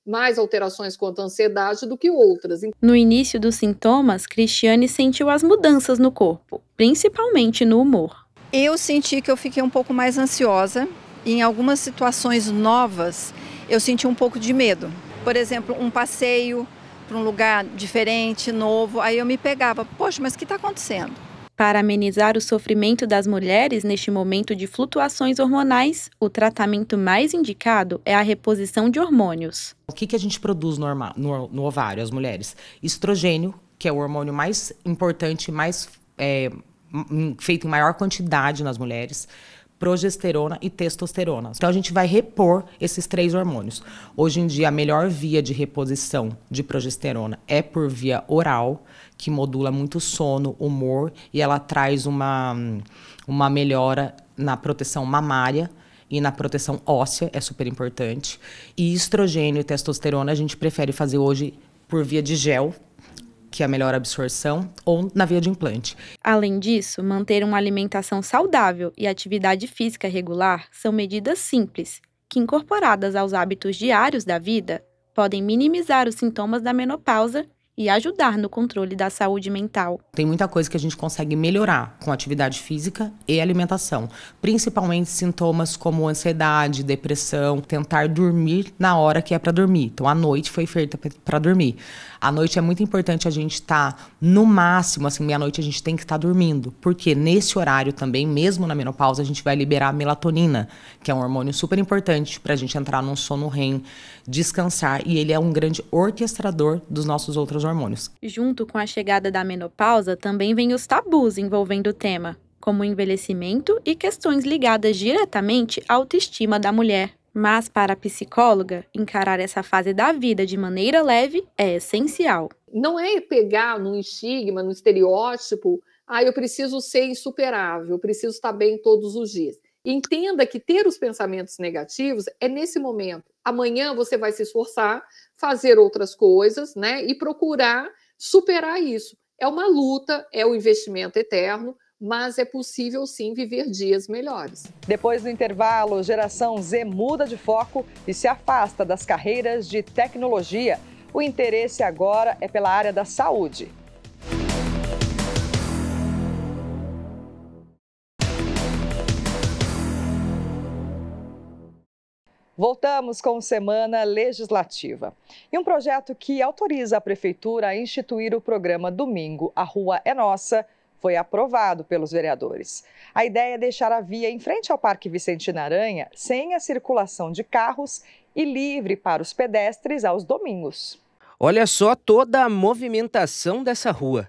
mais alterações quanto à ansiedade do que outras. No início dos sintomas, Cristiane sentiu as mudanças no corpo, principalmente no humor. Eu senti que eu fiquei um pouco mais ansiosa e em algumas situações novas eu senti um pouco de medo. Por exemplo, um passeio para um lugar diferente, novo, aí eu me pegava, poxa, mas o que está acontecendo? Para amenizar o sofrimento das mulheres neste momento de flutuações hormonais, o tratamento mais indicado é a reposição de hormônios. O que a gente produz no ovário, as mulheres? Estrogênio, que é o hormônio mais importante, feito em maior quantidade nas mulheres, progesterona e testosterona. Então a gente vai repor esses 3 hormônios. Hoje em dia a melhor via de reposição de progesterona é por via oral, que modula muito o sono, humor, e ela traz uma melhora na proteção mamária e na proteção óssea, é super importante. E estrogênio e testosterona a gente prefere fazer hoje por via de gel, que é a melhor absorção, ou na via de implante. Além disso, manter uma alimentação saudável e atividade física regular são medidas simples, que incorporadas aos hábitos diários da vida, podem minimizar os sintomas da menopausa e ajudar no controle da saúde mental. Tem muita coisa que a gente consegue melhorar com atividade física e alimentação, principalmente sintomas como ansiedade, depressão, tentar dormir na hora que é para dormir. Então, a noite foi feita para dormir. À noite é muito importante a gente estar, no máximo, meia-noite a gente tem que estar dormindo, porque nesse horário também, mesmo na menopausa, a gente vai liberar a melatonina, que é um hormônio super importante para a gente entrar num sono REM, descansar, e ele é um grande orquestrador dos nossos outros hormônios. Junto com a chegada da menopausa, também vem os tabus envolvendo o tema, como o envelhecimento e questões ligadas diretamente à autoestima da mulher. Mas, para a psicóloga, encarar essa fase da vida de maneira leve é essencial. Não é pegar num estigma, num estereótipo, eu preciso ser insuperável, eu preciso estar bem todos os dias. Entenda que ter os pensamentos negativos é nesse momento. Amanhã você vai se esforçar, fazer outras coisas, né? E procurar superar isso. É uma luta, é um investimento eterno, mas é possível sim viver dias melhores. Depois do intervalo, Geração Z muda de foco e se afasta das carreiras de tecnologia. O interesse agora é pela área da saúde. Voltamos com Semana Legislativa. E um projeto que autoriza a Prefeitura a instituir o programa Domingo, a Rua é Nossa, foi aprovado pelos vereadores. A ideia é deixar a via em frente ao Parque Vicentina Aranha sem a circulação de carros e livre para os pedestres aos domingos. Olha só toda a movimentação dessa rua.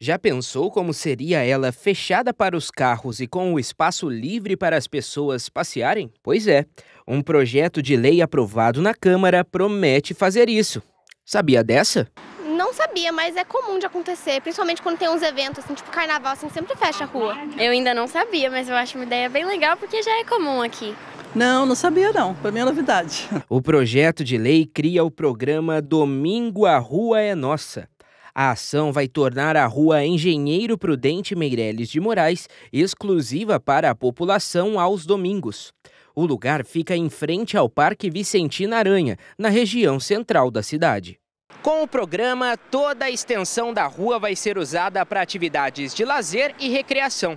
Já pensou como seria ela fechada para os carros e com o espaço livre para as pessoas passearem? Pois é, um projeto de lei aprovado na Câmara promete fazer isso. Sabia dessa? Não sabia, mas é comum de acontecer, principalmente quando tem uns eventos, assim, tipo carnaval, assim, sempre fecha a rua. Eu ainda não sabia, mas eu acho uma ideia bem legal porque já é comum aqui. Não sabia não, para mim é novidade. O projeto de lei cria o programa Domingo a Rua é Nossa. A ação vai tornar a Rua Engenheiro Prudente Meireles de Moraes exclusiva para a população aos domingos. O lugar fica em frente ao Parque Vicentina Aranha, na região central da cidade. Com o programa, toda a extensão da rua vai ser usada para atividades de lazer e recreação,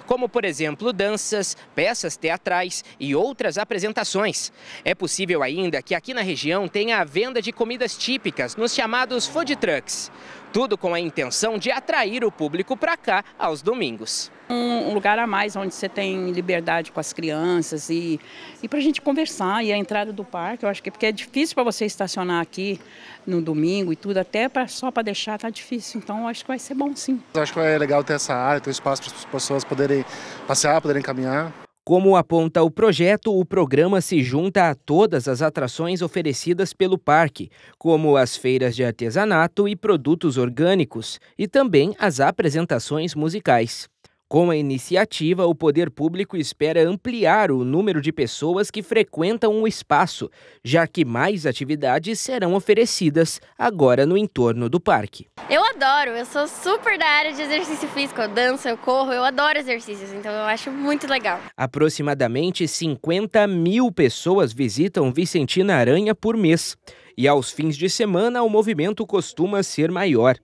como, por exemplo, danças, peças teatrais e outras apresentações. É possível ainda que aqui na região tenha a venda de comidas típicas nos chamados food trucks. Tudo com a intenção de atrair o público para cá aos domingos. Um lugar a mais onde você tem liberdade com as crianças e para a gente conversar. E a entrada do parque, eu acho que porque é difícil para você estacionar aqui no domingo e tudo, até só para deixar tá difícil. Então eu acho que vai ser bom sim. Eu acho que é legal ter essa área, ter espaço para as pessoas poderem passear, poderem caminhar. Como aponta o projeto, o programa se junta a todas as atrações oferecidas pelo parque, como as feiras de artesanato e produtos orgânicos, e também as apresentações musicais. Com a iniciativa, o poder público espera ampliar o número de pessoas que frequentam o espaço, já que mais atividades serão oferecidas agora no entorno do parque. Eu adoro, eu sou super da área de exercício físico, eu danço, eu corro, eu adoro exercícios, então eu acho muito legal. Aproximadamente 50 mil pessoas visitam Vicentina Aranha por mês, e aos fins de semana o movimento costuma ser maior.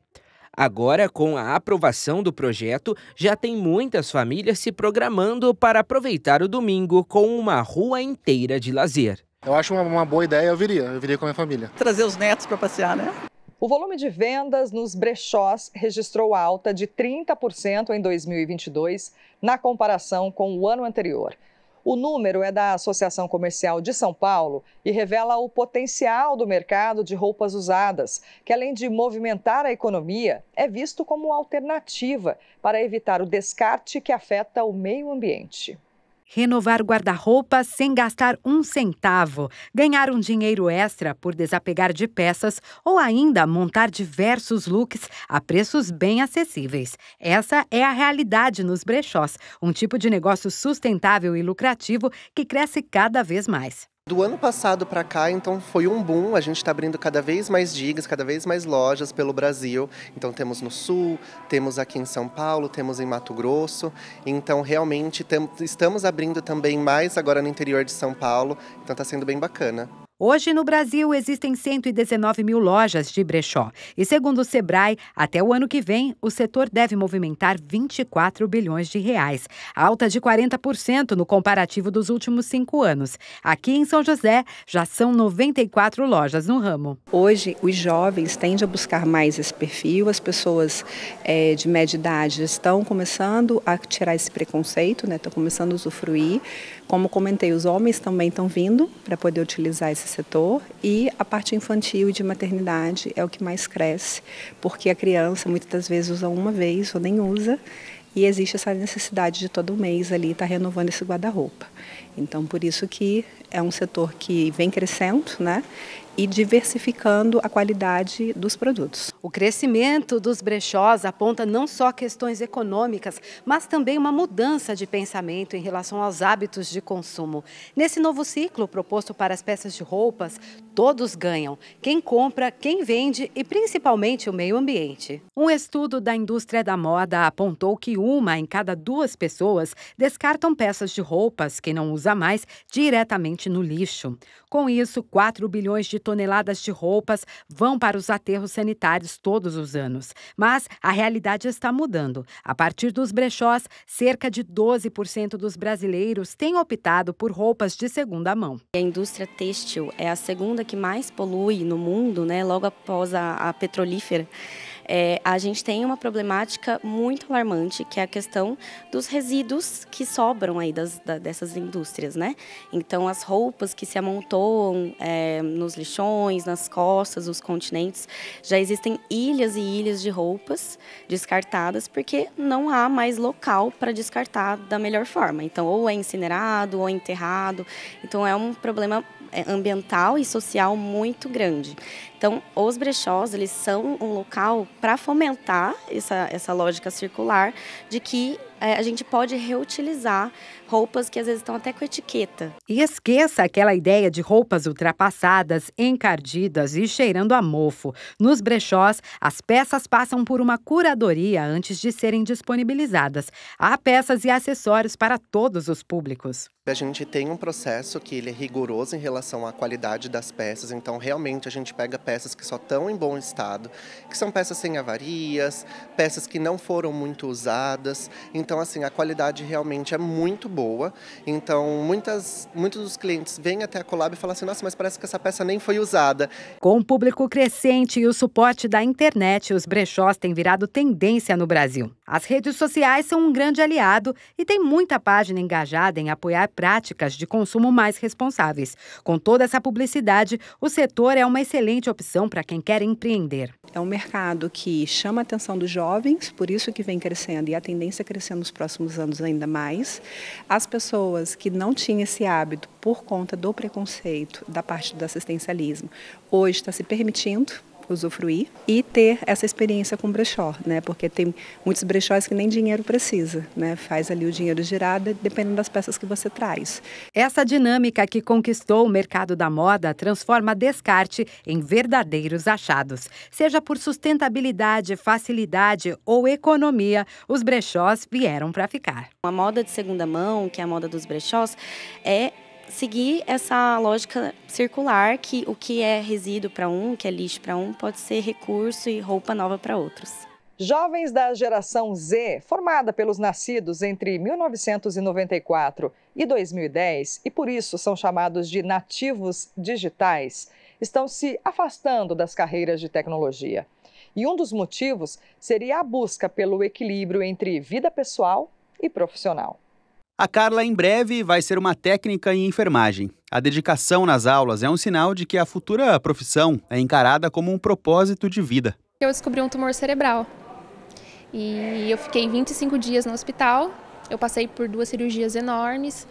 Agora, com a aprovação do projeto, já tem muitas famílias se programando para aproveitar o domingo com uma rua inteira de lazer. Eu acho uma boa ideia, eu viria com a minha família. Trazer os netos para passear, né? O volume de vendas nos brechós registrou alta de 30% em 2022, na comparação com o ano anterior. O número é da Associação Comercial de São Paulo e revela o potencial do mercado de roupas usadas, que além de movimentar a economia, é visto como alternativa para evitar o descarte que afeta o meio ambiente. Renovar guarda-roupa sem gastar um centavo, ganhar um dinheiro extra por desapegar de peças ou ainda montar diversos looks a preços bem acessíveis. Essa é a realidade nos brechós, um tipo de negócio sustentável e lucrativo que cresce cada vez mais. Do ano passado para cá, então, foi um boom. A gente está abrindo cada vez mais digas, cada vez mais lojas pelo Brasil. Então, temos no Sul, temos aqui em São Paulo, temos em Mato Grosso. Então, realmente, estamos abrindo também mais agora no interior de São Paulo. Então, está sendo bem bacana. Hoje, no Brasil, existem 119 mil lojas de brechó. E, segundo o Sebrae, até o ano que vem, o setor deve movimentar 24 bilhões de reais, alta de 40% no comparativo dos últimos 5 anos. Aqui em São José, já são 94 lojas no ramo. Hoje, os jovens tendem a buscar mais esse perfil, as pessoas de média idade estão começando a tirar esse preconceito, né? Estão começando a usufruir. Como comentei, os homens também estão vindo para poder utilizar esse setor e a parte infantil e de maternidade é o que mais cresce, porque a criança muitas das vezes usa uma vez ou nem usa e existe essa necessidade de todo mês ali estar renovando esse guarda-roupa. Então, por isso que é um setor que vem crescendo, né? E diversificando a qualidade dos produtos. O crescimento dos brechós aponta não só questões econômicas, mas também uma mudança de pensamento em relação aos hábitos de consumo. Nesse novo ciclo proposto para as peças de roupas, todos ganham. Quem compra, quem vende e principalmente o meio ambiente. Um estudo da indústria da moda apontou que 1 em cada 2 pessoas descartam peças de roupas que não usa mais diretamente no lixo. Com isso, 4 bilhões de toneladas de roupas vão para os aterros sanitários todos os anos. Mas a realidade está mudando. A partir dos brechós, cerca de 12% dos brasileiros têm optado por roupas de segunda mão. A indústria têxtil é a segunda que mais polui no mundo, né, logo após a petrolífera. A gente tem uma problemática muito alarmante, que é a questão dos resíduos que sobram aí dessas indústrias, né? Então, as roupas que se amontoam nos lixões, nas costas, os continentes, já existem ilhas e ilhas de roupas descartadas, porque não há mais local para descartar da melhor forma. Então, ou é incinerado, ou é enterrado. Então, é um problema ambiental e social muito grande. Então, os brechós, eles são um local para fomentar essa lógica circular de que a gente pode reutilizar roupas que às vezes estão até com etiqueta. E esqueça aquela ideia de roupas ultrapassadas, encardidas e cheirando a mofo. Nos brechós, as peças passam por uma curadoria antes de serem disponibilizadas. Há peças e acessórios para todos os públicos. A gente tem um processo que ele é rigoroso em relação à qualidade das peças, então realmente a gente pega peças que só estão em bom estado, que são peças sem avarias, peças que não foram muito usadas, então assim, a qualidade realmente é muito boa, então muitos dos clientes vêm até a Colab e falam assim, nossa, mas parece que essa peça nem foi usada. Com o público crescente e o suporte da internet, os brechós têm virado tendência no Brasil. As redes sociais são um grande aliado e tem muita página engajada em apoiar práticas de consumo mais responsáveis. Com toda essa publicidade, o setor é uma excelente opção para quem quer empreender. É um mercado que chama a atenção dos jovens, por isso que vem crescendo e a tendência é crescer nos próximos anos ainda mais. As pessoas que não tinham esse hábito por conta do preconceito da parte do assistencialismo, hoje está se permitindo usufruir e ter essa experiência com brechó, né? Porque tem muitos brechós que nem dinheiro precisa, né? Faz ali o dinheiro girar dependendo das peças que você traz. Essa dinâmica que conquistou o mercado da moda transforma descarte em verdadeiros achados. Seja por sustentabilidade, facilidade ou economia, os brechós vieram para ficar. A moda de segunda mão, que é a moda dos brechós, é seguir essa lógica circular, que o que é resíduo para um, o que é lixo para um, pode ser recurso e roupa nova para outros. Jovens da geração Z, formada pelos nascidos entre 1994 e 2010, e por isso são chamados de nativos digitais, estão se afastando das carreiras de tecnologia. E um dos motivos seria a busca pelo equilíbrio entre vida pessoal e profissional. A Carla, em breve, vai ser uma técnica em enfermagem. A dedicação nas aulas é um sinal de que a futura profissão é encarada como um propósito de vida. Eu descobri um tumor cerebral e eu fiquei 25 dias no hospital. Eu passei por 2 cirurgias enormes.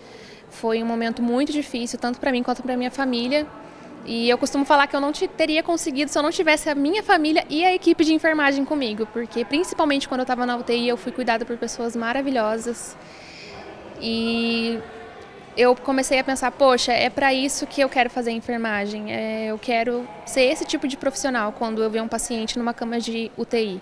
Foi um momento muito difícil, tanto para mim quanto para minha família. E eu costumo falar que eu não teria conseguido se eu não tivesse a minha família e a equipe de enfermagem comigo, porque principalmente quando eu estava na UTI eu fui cuidada por pessoas maravilhosas. E eu comecei a pensar, poxa, é para isso que eu quero fazer enfermagem, eu quero ser esse tipo de profissional quando eu ver um paciente numa cama de UTI.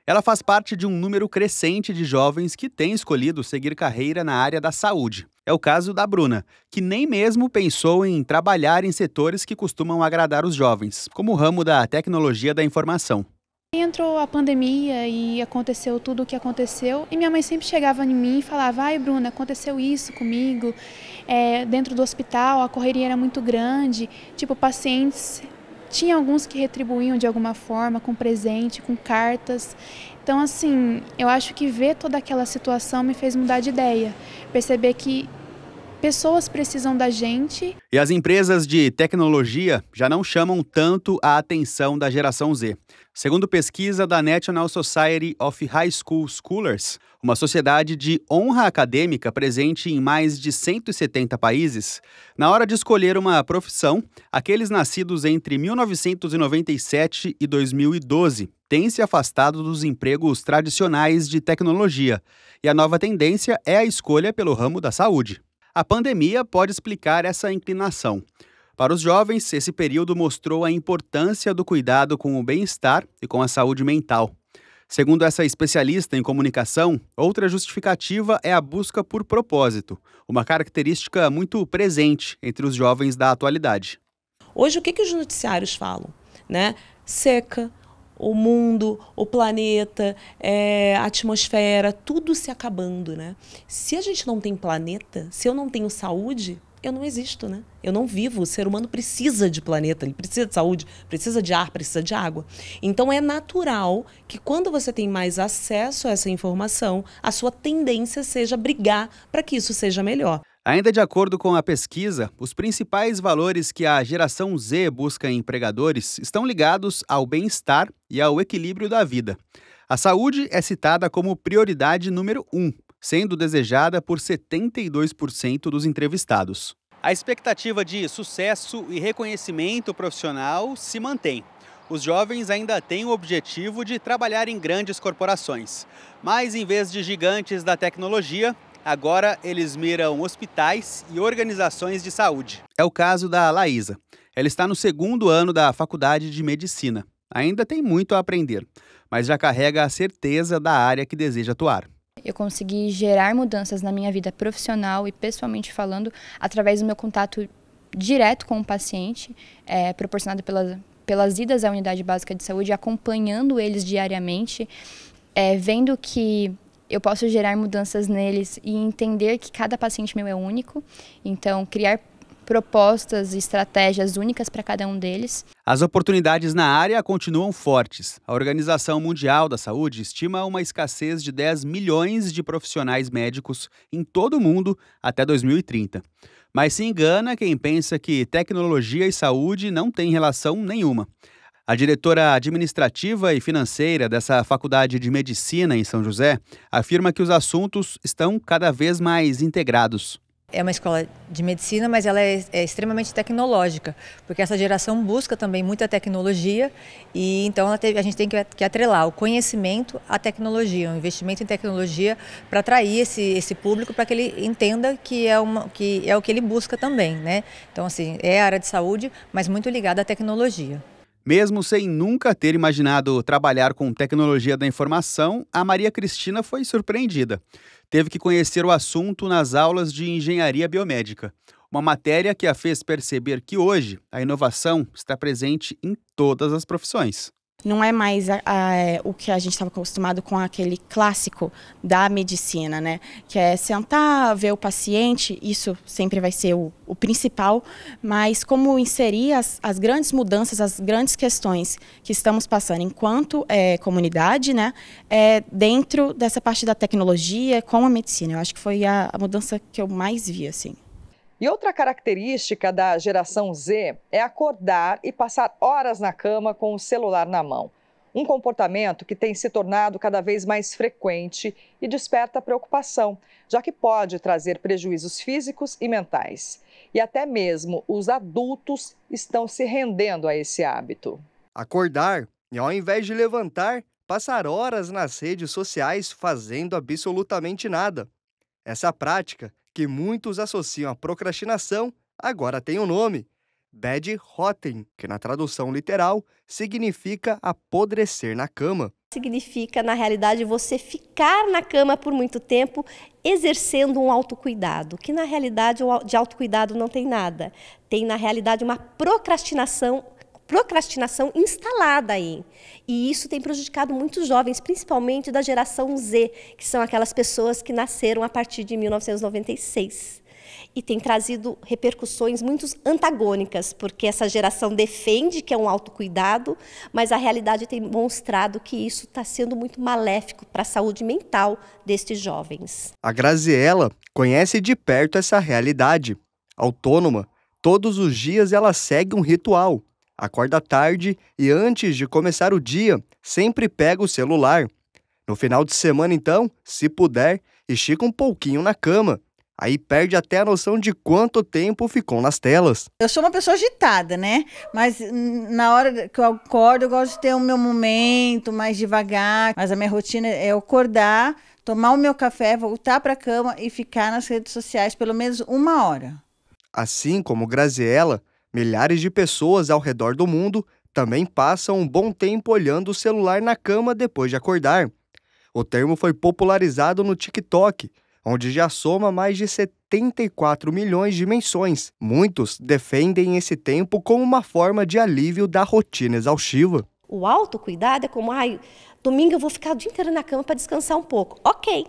Ela faz parte de um número crescente de jovens que têm escolhido seguir carreira na área da saúde. É o caso da Bruna, que nem mesmo pensou em trabalhar em setores que costumam agradar os jovens, como o ramo da tecnologia da informação. Entrou a pandemia e aconteceu tudo o que aconteceu e minha mãe sempre chegava em mim e falava, ai Bruna, aconteceu isso comigo, dentro do hospital a correria era muito grande, tipo pacientes, tinha alguns que retribuíam de alguma forma, com presente, com cartas. Então assim, eu acho que ver toda aquela situação me fez mudar de ideia, perceber que pessoas precisam da gente. E as empresas de tecnologia já não chamam tanto a atenção da geração Z. Segundo pesquisa da National Society of High School Schoolers, uma sociedade de honra acadêmica presente em mais de 170 países, na hora de escolher uma profissão, aqueles nascidos entre 1997 e 2012 têm se afastado dos empregos tradicionais de tecnologia, e a nova tendência é a escolha pelo ramo da saúde. A pandemia pode explicar essa inclinação. Para os jovens, esse período mostrou a importância do cuidado com o bem-estar e com a saúde mental. Segundo essa especialista em comunicação, outra justificativa é a busca por propósito, uma característica muito presente entre os jovens da atualidade. Hoje, o que os noticiários falam? Né? Seca, o mundo, o planeta, a atmosfera, tudo se acabando, né? Se a gente não tem planeta, se eu não tenho saúde, eu não existo, né? Eu não vivo. O ser humano precisa de planeta, ele precisa de saúde, precisa de ar, precisa de água. Então é natural que quando você tem mais acesso a essa informação, a sua tendência seja brigar para que isso seja melhor. Ainda de acordo com a pesquisa, os principais valores que a geração Z busca em empregadores estão ligados ao bem-estar e ao equilíbrio da vida. A saúde é citada como prioridade número 1, sendo desejada por 72% dos entrevistados. A expectativa de sucesso e reconhecimento profissional se mantém. Os jovens ainda têm o objetivo de trabalhar em grandes corporações, mas em vez de gigantes da tecnologia, agora eles miram hospitais e organizações de saúde. É o caso da Laísa. Ela está no 2º ano da faculdade de medicina. Ainda tem muito a aprender, mas já carrega a certeza da área que deseja atuar. Eu consegui gerar mudanças na minha vida profissional e pessoalmente falando através do meu contato direto com o paciente, proporcionado pelas idas à unidade básica de saúde, acompanhando eles diariamente, vendo que eu posso gerar mudanças neles e entender que cada paciente meu é único, então criar propostas e estratégias únicas para cada um deles. As oportunidades na área continuam fortes. A Organização Mundial da Saúde estima uma escassez de 10 milhões de profissionais médicos em todo o mundo até 2030. Mas se engana quem pensa que tecnologia e saúde não têm relação nenhuma. A diretora administrativa e financeira dessa faculdade de medicina em São José afirma que os assuntos estão cada vez mais integrados. É uma escola de medicina, mas ela é extremamente tecnológica, porque essa geração busca também muita tecnologia e então a gente tem que atrelar o conhecimento à tecnologia, o investimento em tecnologia para atrair esse público para que ele entenda que é o que ele busca também, né? Então, assim, é a área de saúde, mas muito ligada à tecnologia. Mesmo sem nunca ter imaginado trabalhar com tecnologia da informação, a Maria Cristina foi surpreendida. Teve que conhecer o assunto nas aulas de engenharia biomédica, uma matéria que a fez perceber que hoje a inovação está presente em todas as profissões. Não é mais o que a gente estava acostumado com aquele clássico da medicina, né? Que é sentar, ver o paciente, isso sempre vai ser o principal, mas como inserir as grandes mudanças, as grandes questões que estamos passando enquanto comunidade, né? Dentro dessa parte da tecnologia com a medicina. Eu acho que foi a mudança que eu mais vi, assim. E outra característica da geração Z é acordar e passar horas na cama com o celular na mão. Um comportamento que tem se tornado cada vez mais frequente e desperta preocupação, já que pode trazer prejuízos físicos e mentais. E até mesmo os adultos estão se rendendo a esse hábito. Acordar e, ao invés de levantar, passar horas nas redes sociais fazendo absolutamente nada. Essa prática, que muitos associam à procrastinação, agora tem um nome: bed rotting, que na tradução literal significa apodrecer na cama. Significa, na realidade, você ficar na cama por muito tempo exercendo um autocuidado, que na realidade de autocuidado não tem nada. Tem, na realidade, uma procrastinação instalada aí. E isso tem prejudicado muitos jovens, principalmente da geração Z, que são aquelas pessoas que nasceram a partir de 1996. E tem trazido repercussões muito antagônicas, porque essa geração defende que é um autocuidado, mas a realidade tem mostrado que isso está sendo muito maléfico para a saúde mental destes jovens. A Graziella conhece de perto essa realidade. Autônoma, todos os dias ela segue um ritual. Acorda tarde e, antes de começar o dia, sempre pega o celular. No final de semana, então, se puder, estica um pouquinho na cama. Aí perde até a noção de quanto tempo ficou nas telas. Eu sou uma pessoa agitada, né? Mas na hora que eu acordo, eu gosto de ter o meu momento mais devagar. Mas a minha rotina é acordar, tomar o meu café, voltar para a cama e ficar nas redes sociais pelo menos 1 hora. Assim como Graziella, milhares de pessoas ao redor do mundo também passam um bom tempo olhando o celular na cama depois de acordar. O termo foi popularizado no TikTok, onde já soma mais de 74 milhões de menções. Muitos defendem esse tempo como uma forma de alívio da rotina exaustiva. O autocuidado é como, domingo eu vou ficar o dia inteiro na cama para descansar um pouco. Ok.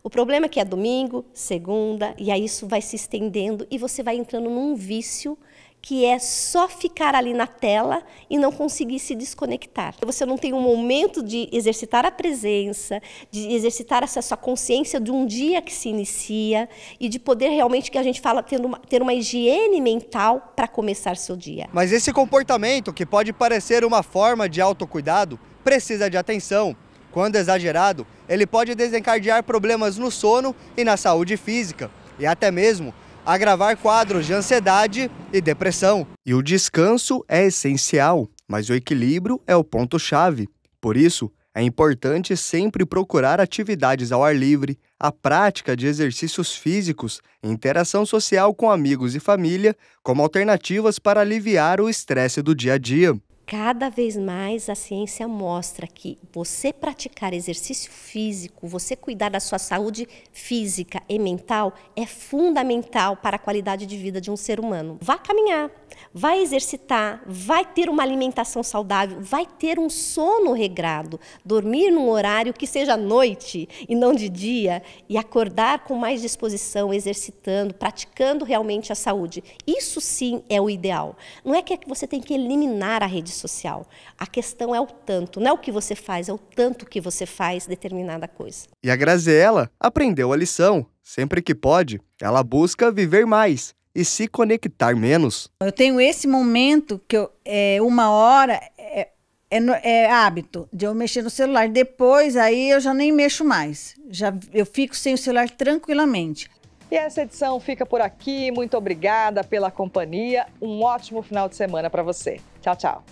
O problema é que é domingo, segunda, e aí isso vai se estendendo e você vai entrando num vício que é só ficar ali na tela e não conseguir se desconectar. Você não tem um momento de exercitar a presença, de exercitar essa sua consciência de um dia que se inicia e de poder realmente, que a gente fala, ter uma higiene mental para começar seu dia. Mas esse comportamento, que pode parecer uma forma de autocuidado, precisa de atenção. Quando exagerado, ele pode desencadear problemas no sono e na saúde física, e até mesmo agravar quadros de ansiedade e depressão. E o descanso é essencial, mas o equilíbrio é o ponto-chave. Por isso, é importante sempre procurar atividades ao ar livre, a prática de exercícios físicos e interação social com amigos e família como alternativas para aliviar o estresse do dia a dia. Cada vez mais a ciência mostra que você praticar exercício físico, você cuidar da sua saúde física e mental é fundamental para a qualidade de vida de um ser humano. Vá caminhar, vai exercitar, vai ter uma alimentação saudável, vai ter um sono regrado, dormir num horário que seja noite e não de dia e acordar com mais disposição, exercitando, praticando realmente a saúde. Isso sim é o ideal. Não é que você tem que eliminar a rede social. A questão é o tanto, não é o que você faz, é o tanto que você faz determinada coisa. E a Graziela aprendeu a lição. Sempre que pode, ela busca viver mais e se conectar menos. Eu tenho esse momento que 1 hora é hábito de eu mexer no celular. Depois aí eu já nem mexo mais. Eu fico sem o celular tranquilamente. E essa edição fica por aqui. Muito obrigada pela companhia. Um ótimo final de semana para você. Tchau, tchau.